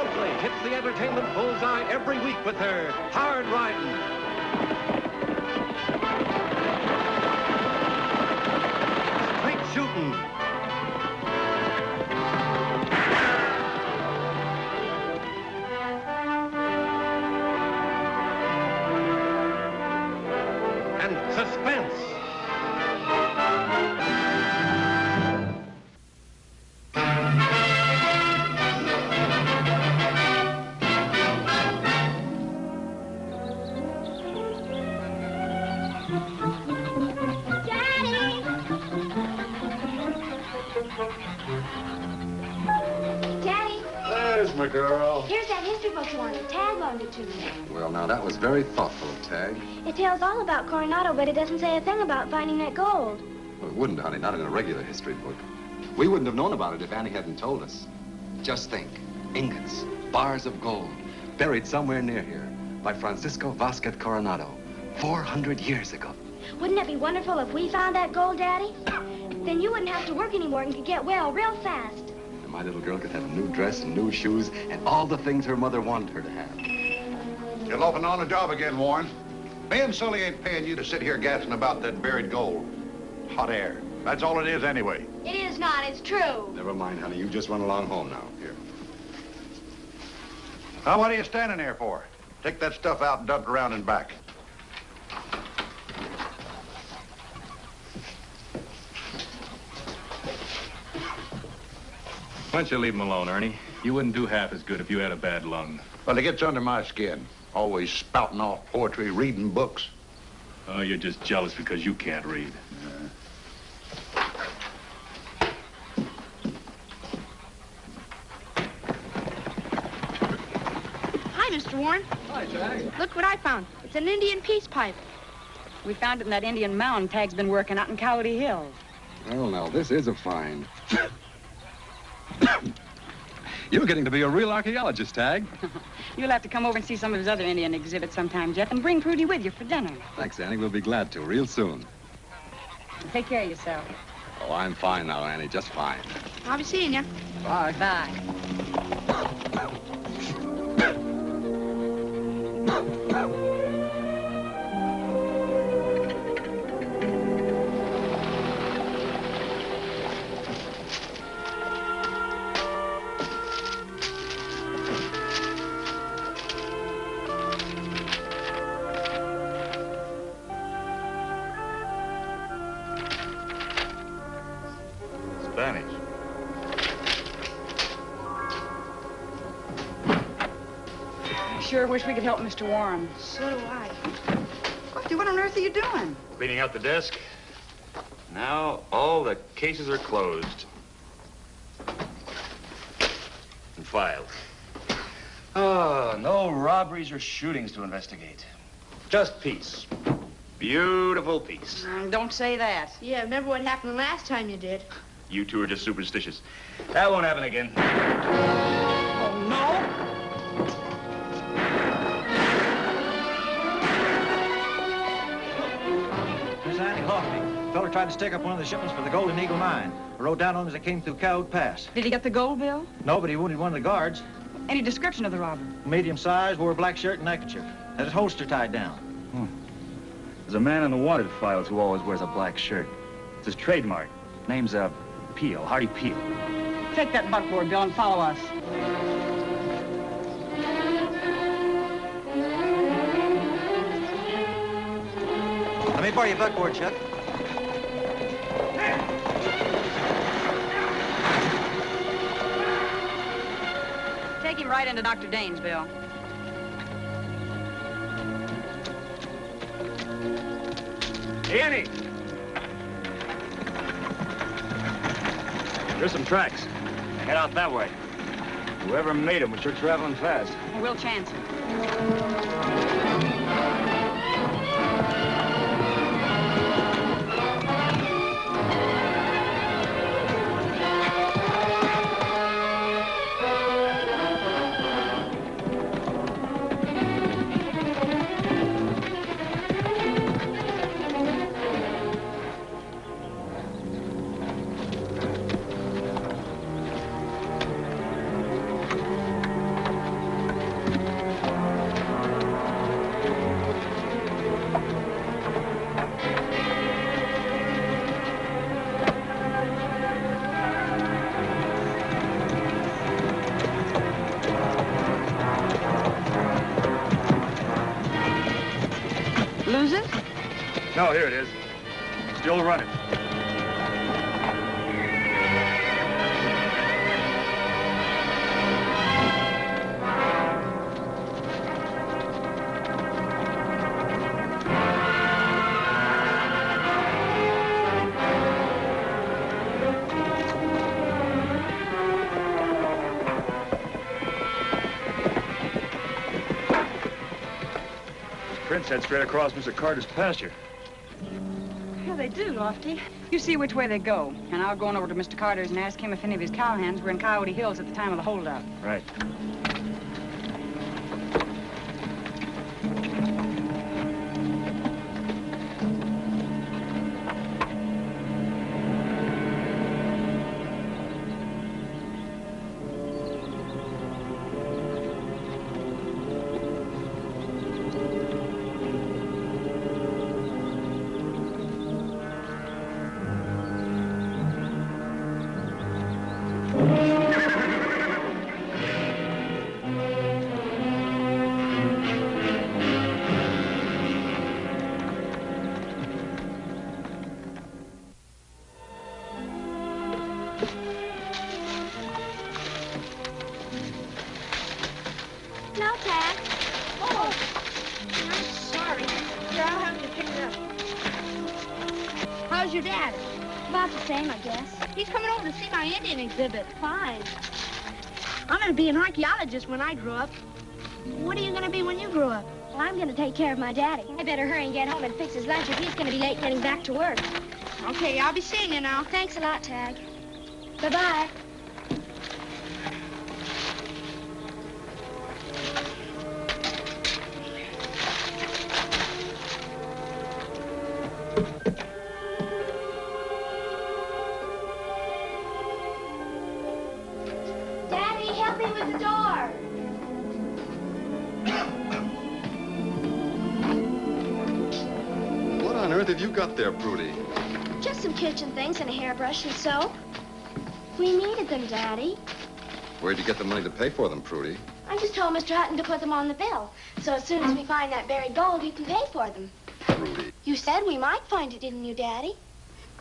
Oakley hits the entertainment bullseye every week with her hard riding. Straight shooting. And suspense. My girl. Here's that history book you wanted. Tagg loaned it to me. Well, now, that was very thoughtful of Tagg. It tells all about Coronado, but it doesn't say a thing about finding that gold. Well, it wouldn't, honey, not in a regular history book. We wouldn't have known about it if Annie hadn't told us. Just think, ingots, bars of gold, buried somewhere near here by Francisco Vasquez Coronado, 400 years ago. Wouldn't it be wonderful if we found that gold, Daddy? Then you wouldn't have to work anymore and could get well real fast. My little girl could have a new dress and new shoes and all the things her mother wanted her to have. You're loafing on the job again, Warren. Me and Sully ain't paying you to sit here gassing about that buried gold. Hot air. That's all it is anyway. It is not. It's true. Never mind, honey. You just run along home now. Here. Now, what are you standing there for? Take that stuff out and dump it around and back. Why don't you leave him alone, Ernie? You wouldn't do half as good if you had a bad lung. Well, it gets under my skin. Always spouting off poetry, reading books. Oh, you're just jealous because you can't read. Hi, Mr. Warren. Hi, Tagg. Look what I found. It's an Indian peace pipe. We found it in that Indian mound Tagg's been working out in Coyote Hills. Well, now, this is a find. You're getting to be a real archaeologist, Tagg. You'll have to come over and see some of his other Indian exhibits sometime, Jeff, and bring Prudy with you for dinner. Thanks, Annie. We'll be glad to, real soon. Take care of yourself. Oh, I'm fine now, Annie, just fine. I'll be seeing you. Bye. Bye. Spanish. I sure wish we could help Mr. Warren. So do I. Lofty, what on earth are you doing? Cleaning out the desk. Now all the cases are closed. And filed. Oh, no robberies or shootings to investigate. Just peace. Beautiful peace. Don't say that. Yeah, remember what happened the last time you did? You two are just superstitious. That won't happen again. Oh, no? Miss Annie Oakley. Feller tried to stick up one of the shipments for the Golden Eagle mine. I rode down on him as I came through Coyote Pass. Did he get the gold bill? No, but he wounded one of the guards. Any description of the robber? Medium size, wore a black shirt and neckerchief. Had his holster tied down. There's a man in the wanted files who always wears a black shirt. It's his trademark. Name's, Peel, Hardy Peel. Take that buckboard, Bill, and follow us. Let me borrow your buckboard, Chuck. Take him right into Dr. Dane's, Bill. Hey, Annie! There's some tracks. Head out that way. Whoever made them was sure traveling fast. We'll chance it. No, here it is. Still running. Prints head straight across Mr. Carter's pasture. Yeah, they do, Lofty. You see which way they go, and I'll go on over to Mr. Carter's and ask him if any of his cowhands were in Coyote Hills at the time of the holdup. Right. No, Tagg. Oh, I'm sorry. Here, I'll have to pick it up. How's your dad? About the same, I guess. He's coming over to see my Indian exhibit. Fine. I'm going to be an archaeologist when I grow up. What are you going to be when you grow up? Well, I'm going to take care of my daddy. I better hurry and get home and fix his lunch or he's going to be late getting back to work. Okay, I'll be seeing you now. Thanks a lot, Tagg. Bye-bye. Daddy, help me with the door. What on earth have you got there, Prudy? Just some kitchen things and a hairbrush and soap. We needed them, Daddy. Where'd you get the money to pay for them, Prudy? I just told Mr. Hutton to put them on the bill. So as soon as we find that buried gold, you can pay for them. Prudy. You said we might find it, didn't you, Daddy?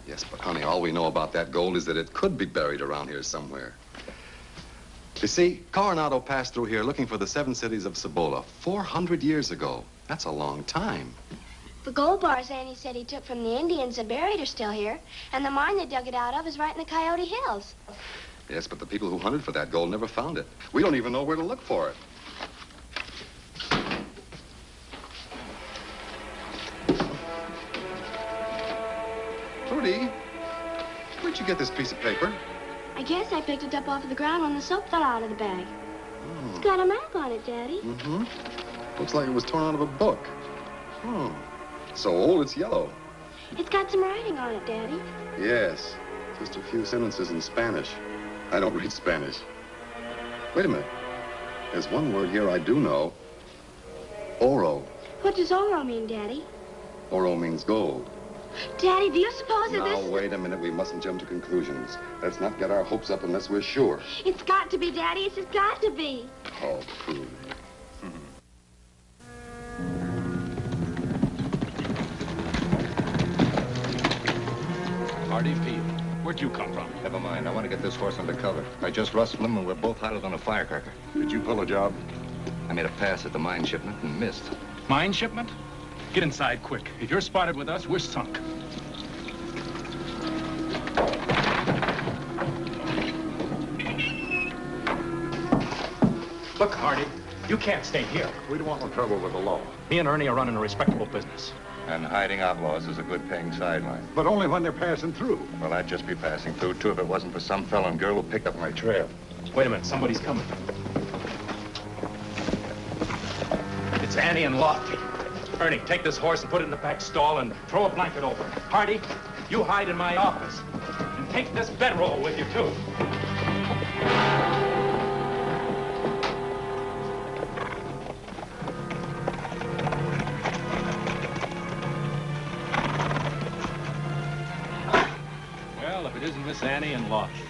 Yes, but honey, all we know about that gold is that it could be buried around here somewhere. You see, Coronado passed through here looking for the 7 cities of Cibola 400 years ago. That's a long time. The gold bars Annie said he took from the Indians and buried are still here, and the mine they dug it out of is right in the Coyote Hills. Yes, but the people who hunted for that gold never found it. We don't even know where to look for it. Prudy, where'd you get this piece of paper? I guess I picked it up off of the ground when the soap fell out of the bag. It's got a map on it, Daddy. Mm-hmm. Looks like it was torn out of a book. Oh, so old it's yellow. It's got some writing on it, Daddy. Yes, just a few sentences in Spanish. I don't read Spanish. Wait a minute. There's one word here I do know. Oro. What does oro mean, Daddy? Oro means gold. Daddy, do you suppose that Now, this... wait a minute. We mustn't jump to conclusions. Let's not get our hopes up unless we're sure. It's got to be, Daddy. It's just got to be. Oh, Prudy. Hardy Field. Where'd you come from? Never mind. I want to get this horse under cover. I just rustled him, and we're both hired on a firecracker. Did you pull a job? I made a pass at the mine shipment and missed. Mine shipment? Get inside quick. If you're spotted with us, we're sunk. Look, Hardy, you can't stay here. We don't want no trouble with the law. Me and Ernie are running a respectable business. And hiding outlaws is a good-paying sideline. But only when they're passing through. Well, I'd just be passing through, too, if it wasn't for some fella and girl who picked up my trail. Wait a minute, somebody's coming. It's Annie and Lofty. Ernie, take this horse and put it in the back stall and throw a blanket over it. Hardy, you hide in my office. And take this bedroll with you, too. Well, if it isn't Miss Annie and Lofty,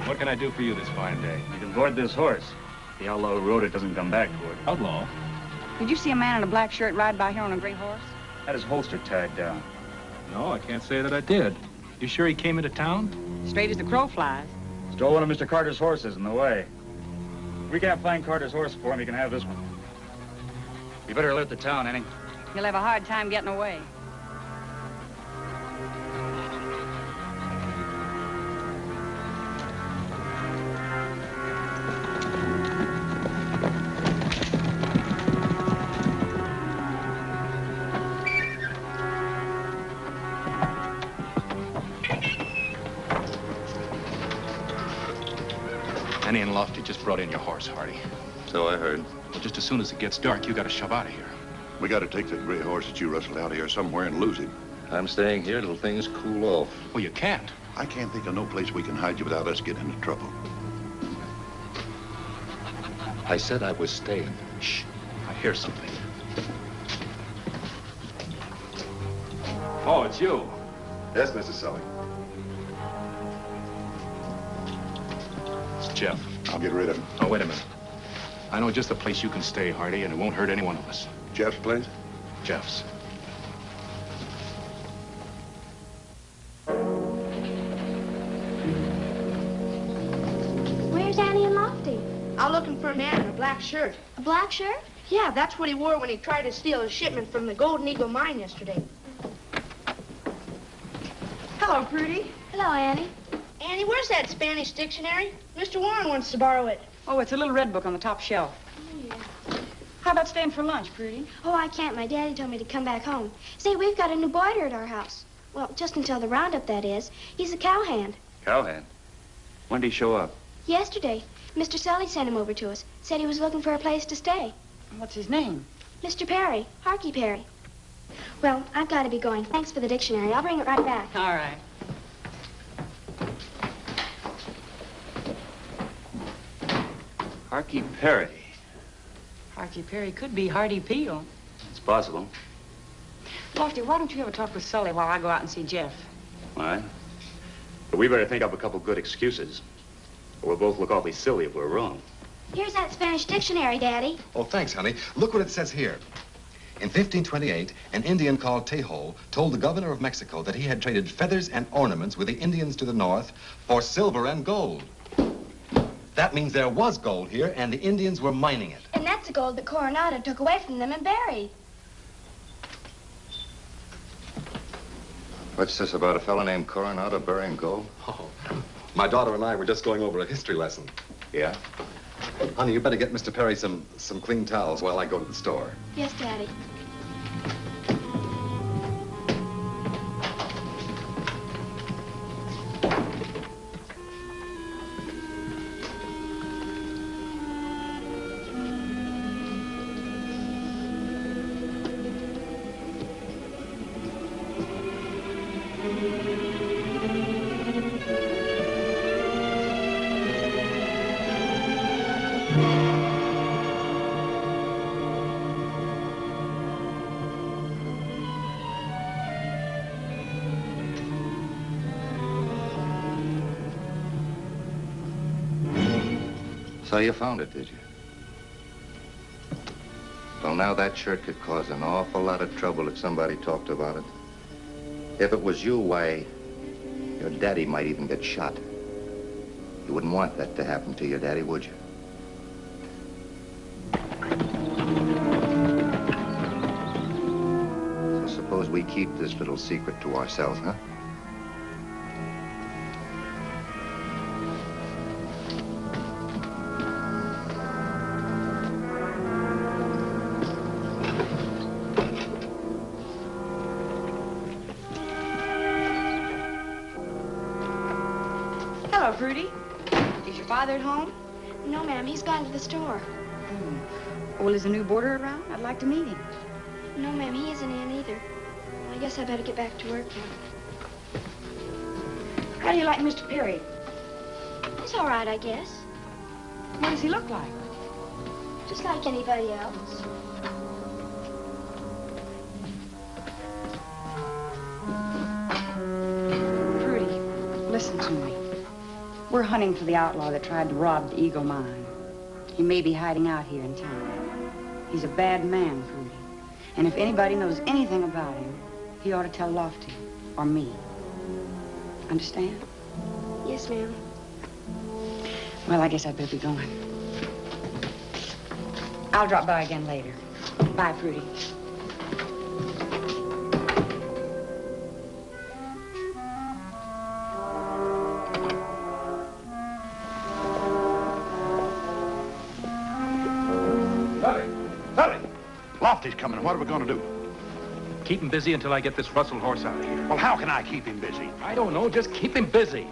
what can I do for you this fine day? You can board this horse. The outlaw who rode it doesn't come back for it. Outlaw? Did you see a man in a black shirt ride by here on a gray horse? Had his holster tagged down. No, I can't say that I did. You sure he came into town? Straight as the crow flies. Stole one of Mr. Carter's horses in the way. If we can't find Carter's horse for him, he can have this one. You better alert the town, Annie. He'll have a hard time getting away. Annie and Lofty just brought in your horse, Hardy. So I heard. Well, just as soon as it gets dark, you gotta shove out of here. We gotta take that gray horse that you rustled out of here somewhere and lose him. I'm staying here till things cool off. Well, you can't. I can't think of no place we can hide you without us getting into trouble. I said I was staying. Shh. I hear something. Oh, it's you. Yes, Mr. Sully. It's Jeff. I'll get rid of him. Oh, wait a minute. I know just a place you can stay, Hardy, and it won't hurt any one of us. Jeff's place? Jeff's. Where's Annie and Lofty? I'm looking for a man in a black shirt. A black shirt? Yeah, that's what he wore when he tried to steal a shipment from the Golden Eagle mine yesterday. Hello, Prudy. Hello, Annie. Annie, where's that Spanish dictionary? Mr. Warren wants to borrow it. Oh, it's a little red book on the top shelf. Oh, yeah. How about staying for lunch, Prudy? Oh, I can't. My daddy told me to come back home. Say, we've got a new boarder at our house. Well, just until the roundup, that is. He's a cowhand. Cowhand? When did he show up? Yesterday, Mr. Sully sent him over to us. Said he was looking for a place to stay. What's his name? Mr. Perry. Harky Perry. Well, I've got to be going. Thanks for the dictionary. I'll bring it right back. All right. Harky Perry. Harky Perry could be Hardy Peel. It's possible. Lofty, why don't you have a talk with Sully while I go out and see Jeff? All right. But we better think up a couple good excuses. Or we'll both look awfully silly if we're wrong. Here's that Spanish dictionary, Daddy. Oh, thanks, honey. Look what it says here. In 1528, an Indian called Tejo told the governor of Mexico that he had traded feathers and ornaments with the Indians to the north for silver and gold. That means there was gold here, and the Indians were mining it. And that's the gold that Coronado took away from them and buried. What's this about a fellow named Coronado burying gold? Oh, my daughter and I were just going over a history lesson. Yeah? Honey, you better get Mr. Perry some clean towels while I go to the store. Yes, Daddy. So you found it, did you? Well, now that shirt could cause an awful lot of trouble if somebody talked about it. If it was you, why, your daddy might even get shot. You wouldn't want that to happen to your daddy, would you? So suppose we keep this little secret to ourselves, huh? Hello, Prudy. Is your father at home? No, ma'am. He's gone to the store. Well, is a new boarder around? I'd like to meet him. No, ma'am. He isn't in either. I guess I better get back to work now. How do you like Mr. Perry? He's all right, I guess. What does he look like? Just like anybody else. Prudy, listen to me. We're hunting for the outlaw that tried to rob the Eagle mine. He may be hiding out here in town. He's a bad man, Prudy. And if anybody knows anything about him, he ought to tell Lofty or me. Understand? Yes, ma'am. Well, I guess I'd better be going. I'll drop by again later. Bye, Prudy. Lofty's coming. What are we going to do? Keep him busy until I get this Russell horse out of here. Well, how can I keep him busy? I don't know. Just keep him busy.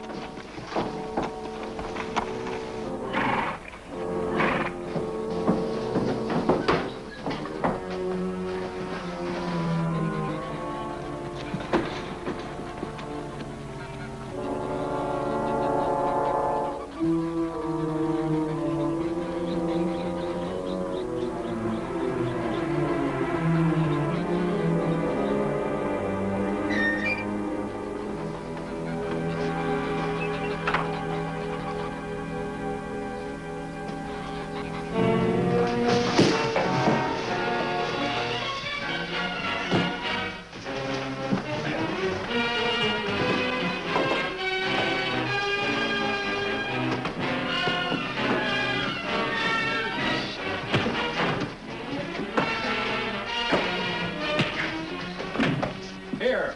Here.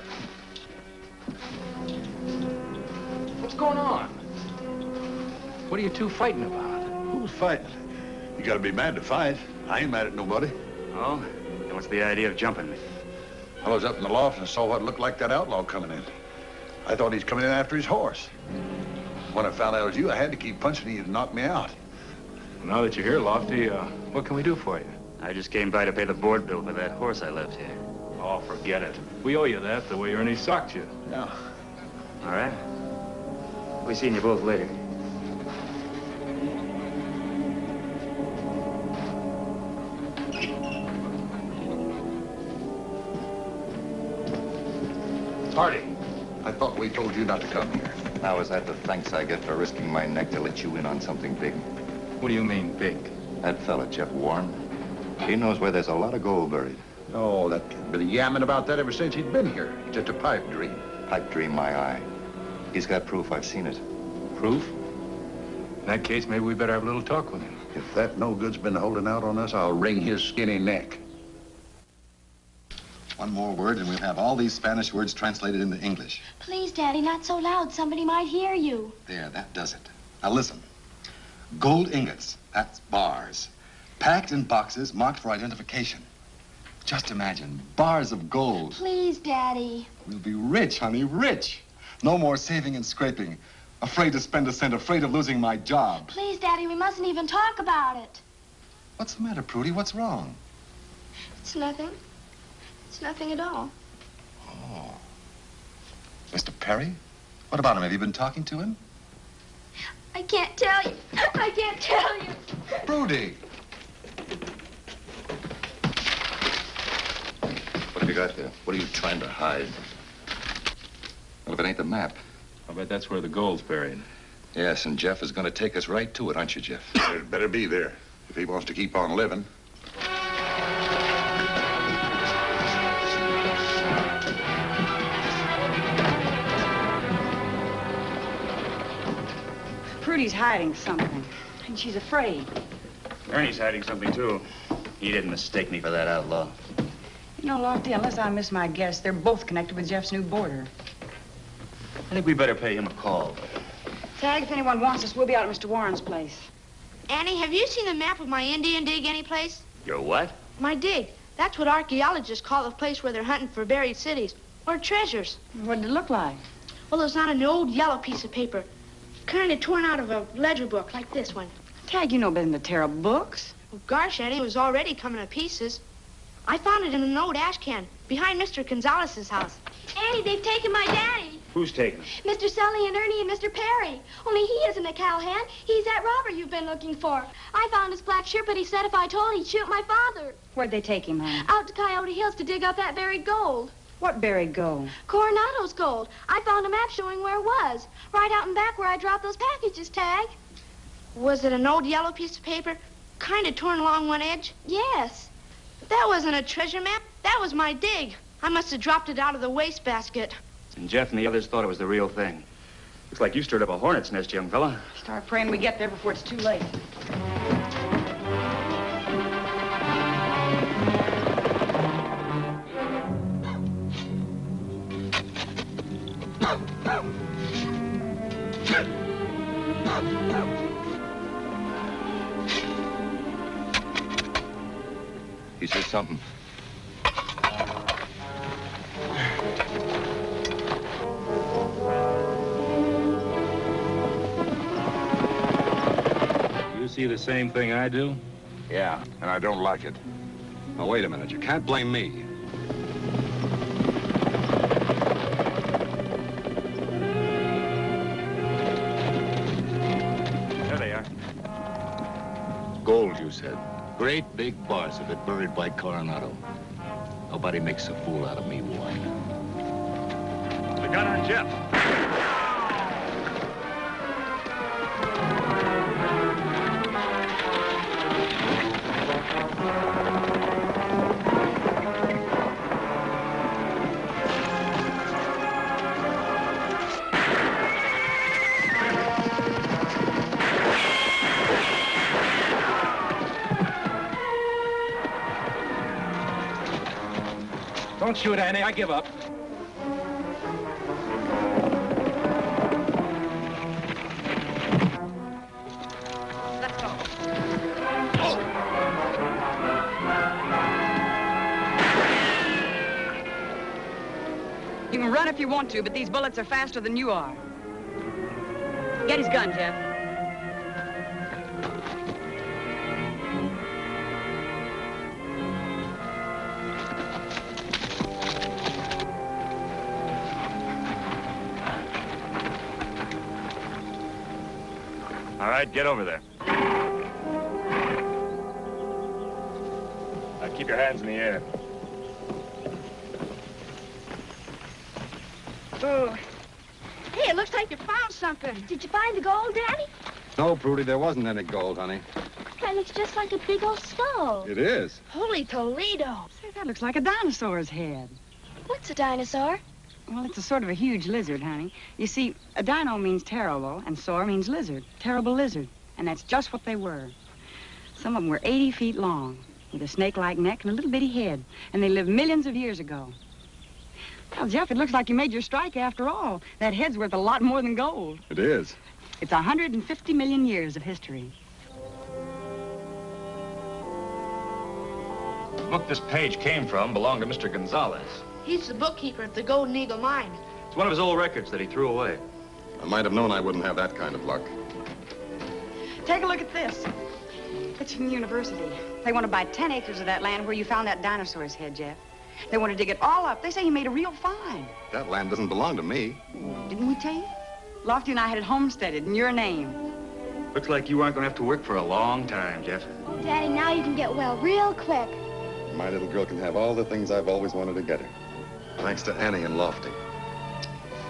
What's going on? What are you two fighting about? Who's fighting? You gotta be mad to fight. I ain't mad at nobody. Oh? Then what's the idea of jumping me? I was up in the loft and saw what looked like that outlaw coming in. I thought he's coming in after his horse. When I found out it was you, I had to keep punching you to knock me out. Now that you're here, Lofty, what can we do for you? I just came by to pay the board bill for that horse I left here. Oh, forget it. We owe you that the way Ernie socked you. Yeah. All right. We'll be seeing you both later. Hardy. I thought we told you not to come here. Now, is that the thanks I get for risking my neck to let you in on something big? What do you mean, big? That fella, Jeff Warren, he knows where there's a lot of gold buried. Oh, that kid been yamming about that ever since he'd been here. Just a pipe dream. Pipe dream, my eye. He's got proof. I've seen it. Proof? In that case, maybe we better have a little talk with him. If that no-good's been holding out on us, I'll wring his skinny neck. One more word and we'll have all these Spanish words translated into English. Please, Daddy, not so loud. Somebody might hear you. There, that does it. Now listen. Gold ingots, that's bars. Packed in boxes marked for identification. Just imagine, bars of gold. Please, Daddy. We'll be rich, honey, rich. No more saving and scraping. Afraid to spend a cent, afraid of losing my job. Please, Daddy, we mustn't even talk about it. What's the matter, Prudy? What's wrong? It's nothing. It's nothing at all. Oh. Mr. Perry? What about him? Have you been talking to him? I can't tell you. I can't tell you. Prudy! What have you got there? What are you trying to hide? Well, if it ain't the map. I bet that's where the gold's buried. Yes, and Jeff is going to take us right to it, aren't you, Jeff? It better be there, if he wants to keep on living. Prudy's hiding something, and she's afraid. Ernie's hiding something, too. He didn't mistake me for that outlaw. You know, Lofty, unless I miss my guess, they're both connected with Jeff's new boarder. I think we better pay him a call. Tagg, if anyone wants us, we'll be out at Mr. Warren's place. Annie, have you seen the map of my Indian dig anyplace? Your what? My dig. That's what archaeologists call the place where they're hunting for buried cities or treasures. What did it look like? Well, it was on an old yellow piece of paper, kind of torn out of a ledger book like this one. Tagg, you know better than to tear up books. Well, gosh, Annie, it was already coming to pieces. I found it in an old ash can behind Mr. Gonzalez's house. Annie, they've taken my daddy. Who's taking him? Mr. Sully and Ernie and Mr. Perry. Only he isn't a cowhand. He's that robber you've been looking for. I found his black shirt, but he said if I told, he'd shoot my father. Where'd they take him, hon? Out to Coyote Hills to dig up that buried gold. What buried gold? Coronado's gold. I found a map showing where it was. Right out in back where I dropped those packages, Tagg. Was it an old yellow piece of paper, kind of torn along one edge? Yes. That wasn't a treasure map. That was my dig. I must have dropped it out of the wastebasket. And Jeff and the others thought it was the real thing. Looks like you stirred up a hornet's nest, young fella. Start praying we get there before it's too late. He says something. You see the same thing I do? Yeah, and I don't like it. Now, wait a minute. You can't blame me. There they are. Gold, you said. Great big bars of it buried by Coronado. Nobody makes a fool out of me, Warren. The gun on Jeff. Don't shoot, Annie. I give up. Let's go. You can run if you want to, but these bullets are faster than you are. Get his gun, Jeff. All right, get over there. Now keep your hands in the air. Oh. Hey, it looks like you found something. Did you find the gold, Daddy? No, Prudy, there wasn't any gold, honey. That looks just like a big old skull. It is. Holy Toledo. Say, that looks like a dinosaur's head. What's a dinosaur? Well, it's a sort of a huge lizard, honey. You see, a dino means terrible, and saur means lizard. Terrible lizard. And that's just what they were. Some of them were 80 feet long, with a snake-like neck and a little bitty head. And they lived millions of years ago. Well, Jeff, it looks like you made your strike after all. That head's worth a lot more than gold. It is. It's 150 million years of history. The book this page came from belonged to Mr. Gonzalez. He's the bookkeeper at the Golden Eagle Mine. It's one of his old records that he threw away. I might have known I wouldn't have that kind of luck. Take a look at this. It's from the university. They want to buy 10 acres of that land where you found that dinosaur's head, Jeff. They want to dig it all up. They say you made a real find. That land doesn't belong to me. Didn't we tell you? Lofty and I had it homesteaded in your name. Looks like you aren't going to have to work for a long time, Jeff. Daddy, now you can get well real quick. My little girl can have all the things I've always wanted to get her. Thanks to Annie and Lofty.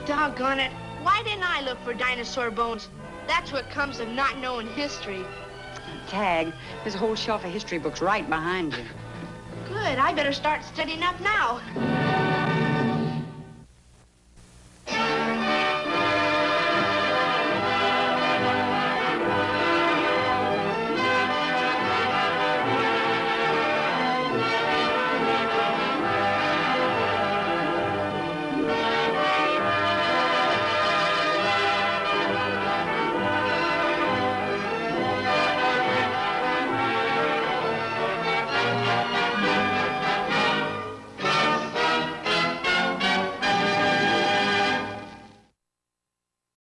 Doggone it. Why didn't I look for dinosaur bones? That's what comes of not knowing history. Tagg, there's a whole shelf of history books right behind you. Good. I better start studying up now.